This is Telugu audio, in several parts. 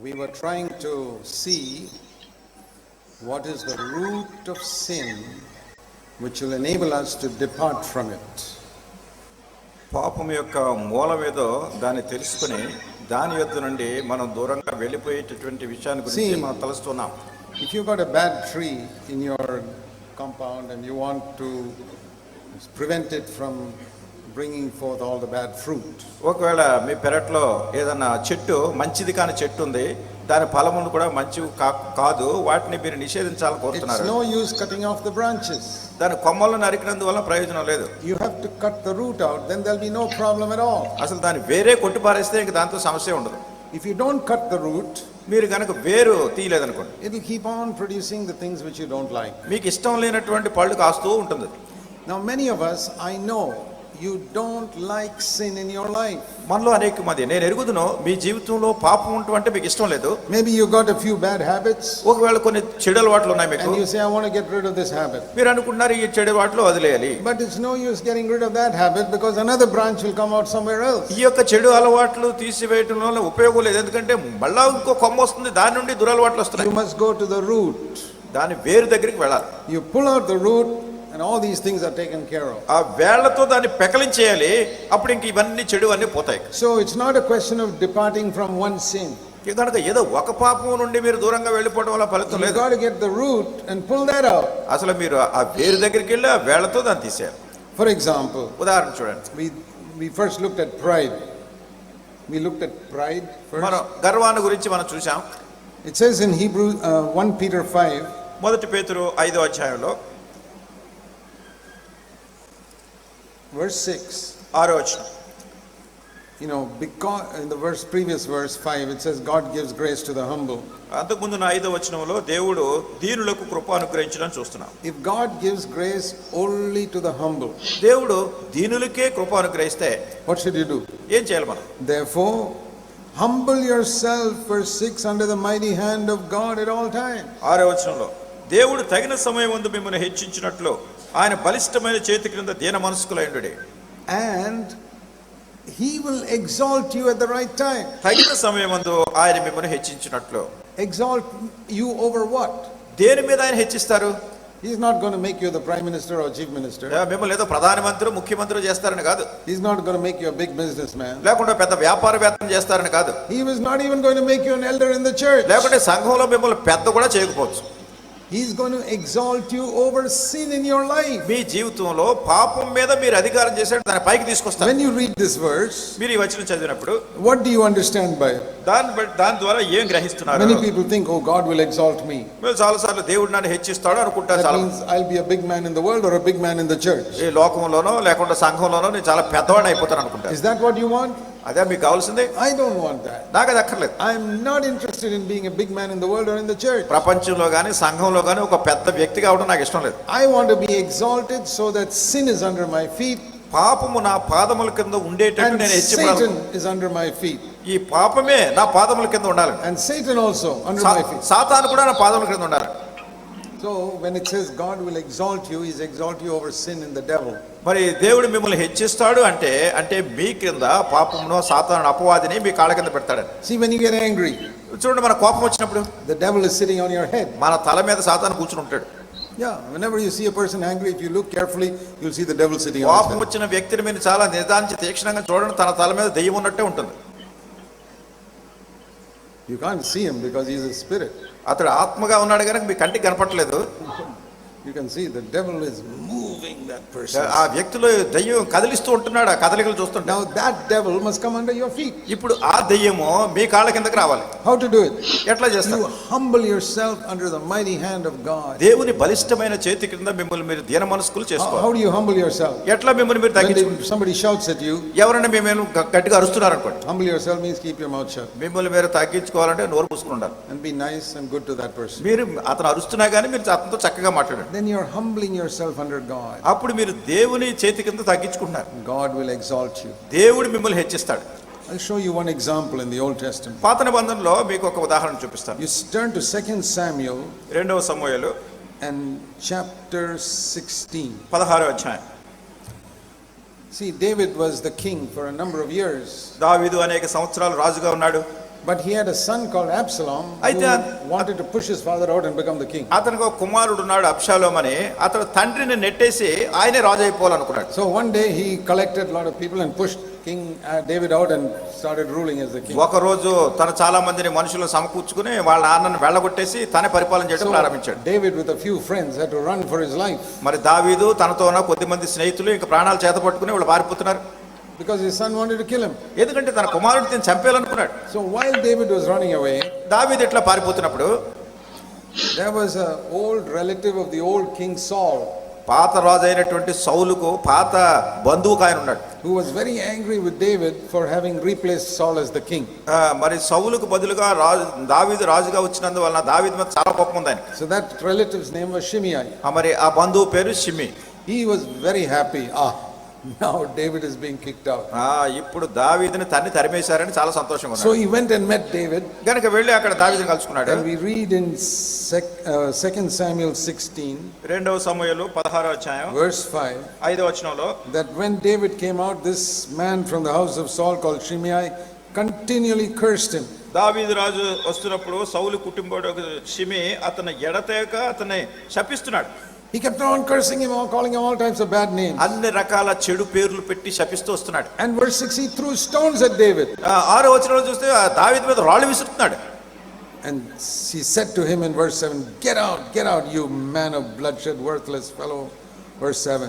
we were trying to see what is the root of sin which will enable us to depart from it. పాపం యొక్క మూలం ఏదో దాన్ని తెలుసుకుని దాని యొద్ద నుండి మనం దూరంగా వెళ్ళిపోయేటటువంటి విషయాన్ని గురించి మనం తెలుస్తున్నాం. If you got a bad tree in your compound and you want to prevent it from bringing forth all the bad fruit, ఒకవేళ మీ పెరట్లో ఏదన్నా చెట్టు మంచిది కాని చెట్టు ఉంది, దాని ఫలములు కూడా మంచివి కాదు, వాటిని మీరు నిషేధించాలని కోరుతున్నారు. it's no use cutting off the branches. దాని కొమ్మలను నరికినందువల్ల ప్రయోజనం లేదు. You have to cut the root out, then there'll be no problem at all. అసలు దాన్ని వేరే కొట్టిపారేస్తే ఇంక దాంతో సమస్య ఉండదు. If you don't cut the root, మీరు గనక వేరు తీయలేదనుకోండి, it will keep on producing the things which you don't like. మీకు ఇష్టం లేనటువంటి పళ్ళు కాస్తూ ఉంటుంది. Now many of us, I know, you don't like sin in your life. మనలో అనేక మంది, నేను ఎరుగుదును మీ జీవితంలో పాపం ఉంటే మీకు ఇష్టం లేదు. Maybe you got a few bad habits. ఒకవేళ కొన్ని చెడు అలవాట్లు ఉన్నాయి మీకు. And you say, I want to get rid of this habit. మీరు అనుకుంటున్నారు ఈ చెడు అలవాట్లు వదిలేయాలి. But it's no use getting rid of that habit because another branch will come out somewhere else. ఈ యొక్క చెడు అలవాట్లు తీసివేయడం వల్ల ఉపయోగం లేదు, ఎందుకంటే మళ్ళా ఇంకో కొమ్మ వస్తుంది, దాని నుండి దురలవాట్లు వస్తున్నాయి. You must go to the root. దాని వేరు దగ్గరికి వెళ్ళాలి. You pull out the root and all these things are taken care of. ఆ వేళ్ళతో దాన్ని పెకలించేయాలి, అప్పుడు ఇంక ఇవన్నీ చెడు అన్నీ పోతాయి. So it's not a question of departing from one sin. కనుక ఏదో ఒక పాపం నుండి మీరు దూరంగా వెళ్ళిపోవడం వల్ల ఫలితం లేదు. You got to get the root and pull that out. అసలు మీరు ఆ వేరు దగ్గరికి వెళ్ళి ఆ వేళ్ళతో దాన్ని తీసేయాలి. For example, ఉదాహరణ చూడండి. we first looked at pride. We looked at pride first. మనం గర్వాన్ని గురించి మనం చూసాం. It says in Hebrew 1 Peter 5, మొదటి పేతురు 5వ అధ్యాయంలో verse 6, 6వ వచనం. you know, because in the previous verse 5 it says God gives grace to the humble. అంతకుముందు 5వ వచనంలో దేవుడు దీనులకు కృప అనుగ్రహించడం చూస్తున్నాం. If God gives grace only to the humble, దేవుడు దీనులకే కృప అనుగ్రహిస్తే what should you do? ఏం చేయాలి మనం? Therefore humble yourself, verse 6, under the mighty hand of God at all times. 6వ వచనంలో దేవుడు తగిన సమయమందు మిమ్మల్ని హెచ్చించినట్లు ఆయన బలిష్టమైన చేతి క్రింద దీన మనస్కులైండుడి. And he will exalt you at the right time. తగిన సమయమందు ఆయన మిమ్మల్ని హెచ్చించినట్లు. Exalt you over what? దేని మీద ఆయన హెచ్చిస్తారు? He's not going to make you the prime minister or chief minister. మిమ్మల్ని ఏదో ప్రధానమంత్రి ముఖ్యమంత్రి చేస్తారని కాదు. He's not going to make you a big businessman. లేకుంటే పెద్ద వ్యాపారవేత్త చేస్తారని కాదు. He was not even going to make you an elder in the church. లేకుంటే సంఘంలో మిమ్మల్ని పెద్ద కూడా చేయకపోవచ్చు. He's going to exalt you over sin in your life. మీ జీవితంలో పాపం మీద మీరు అధికారం చేశాడు, దాని పైకి తీసుకొస్తారు. When you read this verse, మీరు ఈ వచనం చదివినప్పుడు what do you understand by it? దాని ద్వారా ఏం గ్రహిస్తున్నారు? Many people think, oh, God will exalt me. మీరు చాలాసార్లు దేవుడు నన్ను హెచ్చిస్తాడు అనుకుంటారు. That means I'll be a big man in the world or a big man in the church. ఈ లోకంలోనో లేకుంటే సంఘంలోనో నేను చాలా పెద్దవాడిని అయిపోతాను అనుకుంటారు. Is that what you want? అదే మీకు కావాల్సింది? I don't want that. నాకు అది అక్కర్లేదు. I'm not interested in being a big man in the world or in the church. ప్రపంచంలో గానీ సంఘంలో గానీ ఒక పెద్ద వ్యక్తి కావడం నాకు ఇష్టం లేదు. I want to be exalted so that sin is under my feet. పాపము నా పాదముల కింద ఉండేటట్టు నేను హెచ్చిపడాలి. Satan is under my feet. ఈ పాపమే నా పాదముల కింద ఉండాలి. And Satan also under my feet. సాతాను కూడా నా పాదముల కింద ఉండాలి. So when it says God will exalt you, he's exalt you over sin and the devil. మరి దేవుడు మిమ్మల్ని హెచ్చిస్తాడు అంటే మీ కింద పాపమును సాతాను అపవాదిని మీ కాళ్ళ కింద పెడతాడని. See, when you get angry, చూడండి, మన కోపం వచ్చినప్పుడు the devil is sitting on your head. మన తల మీద సాతాను కూర్చుని ఉంటాడు. Yeah, whenever you see a person angry, if you look carefully, you'll see the devil sitting on his head. కోపం వచ్చిన వ్యక్తిని మీరు చాలా నిదానించి తీక్షణంగా చూడండి, తన తల మీద దెయ్యం ఉన్నట్టే ఉంటుంది. You can't see him because he is a spirit. అతడు ఆత్మగా ఉన్నాడు కనుక మీ కంటికి కనపడలేదు. You can see the devil is moving that person. ఆ వ్యక్తిలో దెయ్యం కదిలిస్తూ ఉంటున్నాడు, ఆ కదలికలు చూస్తుంటాడు. Now that devil must come under your feet. ఇప్పుడు ఆ దెయ్యము మీ కాళ్ళ కిందకి రావాలి. How to do it? ఎట్లా చేస్తారు? You humble yourself under the mighty hand of God. దేవుని బలిష్టమైన చేతి కింద మిమ్మల్ని మీరు దీన మనస్కులు చేసుకోవాలి. How do you humble yourself? ఎట్లా మిమ్మల్ని మీరు తగ్గించుకుంటారు? When somebody shouts at you, ఎవరైనా మేము గట్టిగా అరుస్తున్నారు అనుకోండి, humble yourself means keep your mouth shut. మిమ్మల్ని మీరు తగ్గించుకోవాలంటే నోరు మూసుకుని ఉండాలి. And be nice and good to that person. మీరు అతను అరుస్తున్నా కానీ మీరు అతనితో చక్కగా మాట్లాడండి. Then you're humbling yourself under God. అప్పుడు మీరు దేవుని చేతి కింద తగ్గించుకుంటున్నారు. God will exalt you. దేవుడు మిమ్మల్ని హెచ్చిస్తాడు. I'll show you one example in the Old Testament. పాత నిబంధనలో మీకు ఒక ఉదాహరణ చూపిస్తాను. You turn to 2 Samuel 2వ సమూయేలు and chapter 16. 16వ అధ్యాయం. See, David was the king for a number of years. దావీదు అనేక సంవత్సరాలు రాజుగా ఉన్నాడు. But he had a son called Absalom అయితే who wanted to push his father out and become the king. అతనికి ఒక కుమారుడు ఉన్నాడు అబ్షాలోము అని. అతడు తండ్రిని నెట్టేసి ఆయనే రాజు అయిపోవాలనుకున్నాడు. So one day he collected a lot of people and pushed King David out and started ruling as the king. ఒక రోజు తన చాలా మందిని మనుషులను సమకూర్చుకుని వాళ్ళ నాన్నను వెళ్ళగొట్టేసి తనే పరిపాలన చేయడం ప్రారంభించాడు. David with a few friends had to run for his life. మరి దావీదు తనతో ఉన్న కొద్దిమంది స్నేహితులు ఇంకా ప్రాణాలు చేత పట్టుకుని వాళ్ళు పారిపోతున్నారు. Because his son wanted to kill him. ఎందుకంటే తన కుమారుడిని చంపేయాలనుకున్నాడు. So while David was running away, దావీదు ఇట్లా పారిపోతున్నప్పుడు there was an old relative of the old king Saul, పాత రాజు అయినటువంటి సౌలుకు పాత బంధువుకు ఆయన ఉన్నాడు. who was very angry with David for having replaced Saul as the king. మరి సౌలుకు బదులుగా దావీదు రాజుగా వచ్చినందువలన దావీదు మీద చాలా కోపం ఉంది ఆయనకి. So that relative's name was Shimei. మరి ఆ బంధువు పేరు షిమి. He was very happy. Now David is being kicked out. ఇప్పుడు దావీదుని తన్ని తరిమేశారని చాలా సంతోషంగా ఉన్నాడు. So he went and met David. గనుక వెళ్ళి అక్కడ దావీదుని కలుసుకున్నాడు. And we read in 2 Samuel 16, రెండవ సమూయేలు 16వ అధ్యాయం verse 5, 5వ వచనంలో, that when David came out, this man from the house of Saul called Shimei continually cursed him. దావీదు రాజు వస్తున్నప్పుడు సౌలు కుటుంబీకుడు షిమి అతను ఎడతెగక అతన్ని శపిస్తున్నాడు. He kept on cursing him, calling him all types of bad names. అన్ని రకాల చెడు పేర్లు పెట్టి శపిస్తూ వస్తున్నాడు. And verse 6, he threw stones at David. 6వ వచనంలో చూస్తే దావీదు మీద రాళ్ళు విసురుతున్నాడు. And he said to him in verse 7, get out, you man of bloodshed, worthless fellow. Verse 7.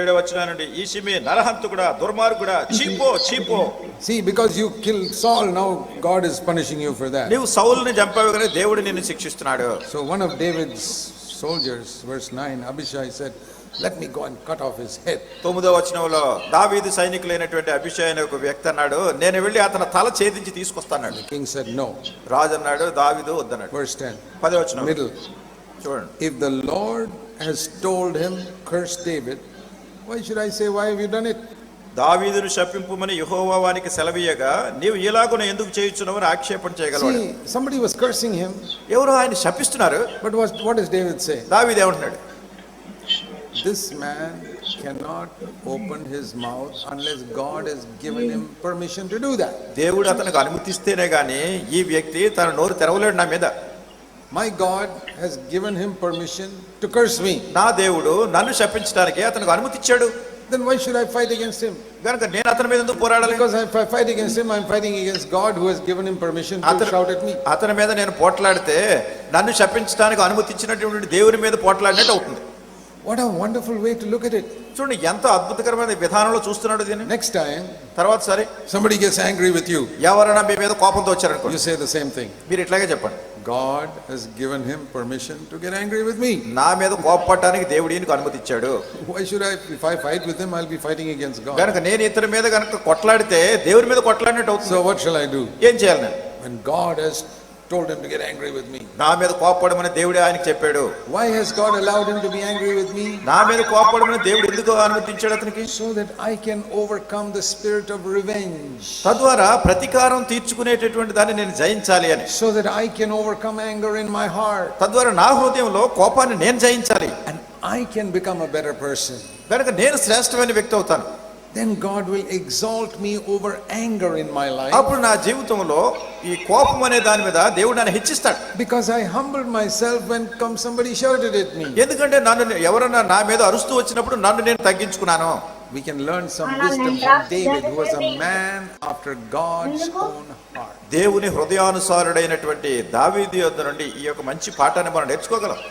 7వ వచనం నుండి, ఈ షిమి నరహంతకుడా, దుర్మార్గుడా, చీపో. See, because you killed Saul, now God is punishing you for that. నీవు సౌలుని చంపావు కానీ దేవుడు నిన్ను శిక్షిస్తున్నాడు. So one of David's soldiers, verse 9, Abishai said, let me go and cut off his head. 9వ వచనంలో దావీదు సైనికులైనటువంటి అభిషై అనే ఒక వ్యక్తి అన్నాడు, నేను వెళ్ళి అతని తల ఛేదించి తీసుకొస్తాను. The king said no. రాజు అన్నాడు, దావీదు వద్దన్నాడు. Verse 10, 10వ వచనం middle, చూడండి. if the Lord has told him, curse David, why should I say, why have you done it? దావీదును శపింపుమని యెహోవా వానికి సెలవీయగా నీవు ఇలాగున ఎందుకు చేయుచున్నావని ఆక్షేపణ చేయగలవాడు. See, somebody was cursing him. ఎవరో ఆయన శపిస్తున్నారు. But what does David say? దావీదు ఏమంటున్నాడు? This man cannot open his mouth unless God has given him permission to do that. దేవుడు అతనికి అనుమతిస్తేనే గాని ఈ వ్యక్తి తన నోరు తెరవలేడు నా మీద. My God has given him permission to curse me. నా దేవుడు నన్ను శపించడానికి అతనికి అనుమతి ఇచ్చాడు. Then why should I fight against him? గనుక నేను అతని మీద ఎందుకు పోరాడాలి? Because if I fight against him, I'm fighting against God who has given him permission to shout at me. అతని మీద నేను పోట్లాడితే నన్ను శపించడానికి అనుమతి ఇచ్చినటువంటి దేవుని మీద పోట్లాడినట్టు అవుతుంది. What a wonderful way to look at it. చూడండి ఎంత అద్భుతకరమైన విధానంలో చూస్తున్నాడు దీన్ని. Next time, తర్వాత సరే somebody gets angry with you, ఎవరైనా మీ మీద కోపంతో వచ్చారనుకో, you say the same thing. మీరు ఇట్లాగే చెప్పండి, God has given him permission to get angry with me. నా మీద కోపపడడానికి దేవుడు ఈయనకు అనుమతి ఇచ్చాడు. Why should if I fight with him, I'll be fighting against God. కనుక నేను ఇతని మీద కనుక కొట్లాడితే దేవుడి మీద కొట్లాడినట్టు అవుతుంది. So what shall I do? ఏం చేయాలి నేను? When God has told him to get angry with me, నా మీద కోపపడమని దేవుడే ఆయనకి చెప్పాడు. why has God allowed him to be angry with me? నా మీద కోపపడమని దేవుడు ఎందుకు అనుమతించాడు అతనికి? So that I can overcome the spirit of revenge. తద్వారా ప్రతీకారం తీర్చుకునేటటువంటి దాన్ని నేను జయించాలి అని. So that I can overcome anger in my heart. తద్వారా నా హృదయంలో కోపాన్ని నేను జయించాలి. And I can become a better person. కనుక నేను శ్రేష్టమైన వ్యక్తి అవుతాను. Then God will exalt me over anger in my life. అప్పుడు నా జీవితంలో ఈ కోపం అనే దాని మీద దేవుడు నన్ను హెచ్చిస్తాడు. Because I humbled myself when somebody shouted at me. ఎందుకంటే నన్ను ఎవరైనా నా మీద అరుస్తూ వచ్చినప్పుడు నన్ను నేను తగ్గించుకున్నాను. We can learn some wisdom from David, who was a man after God's own heart. దేవుని హృదయానుసారుడైనటువంటి దావీదు యొద్ద నుండి ఈ యొక్క మంచి పాఠాన్ని మనం నేర్చుకోగలం.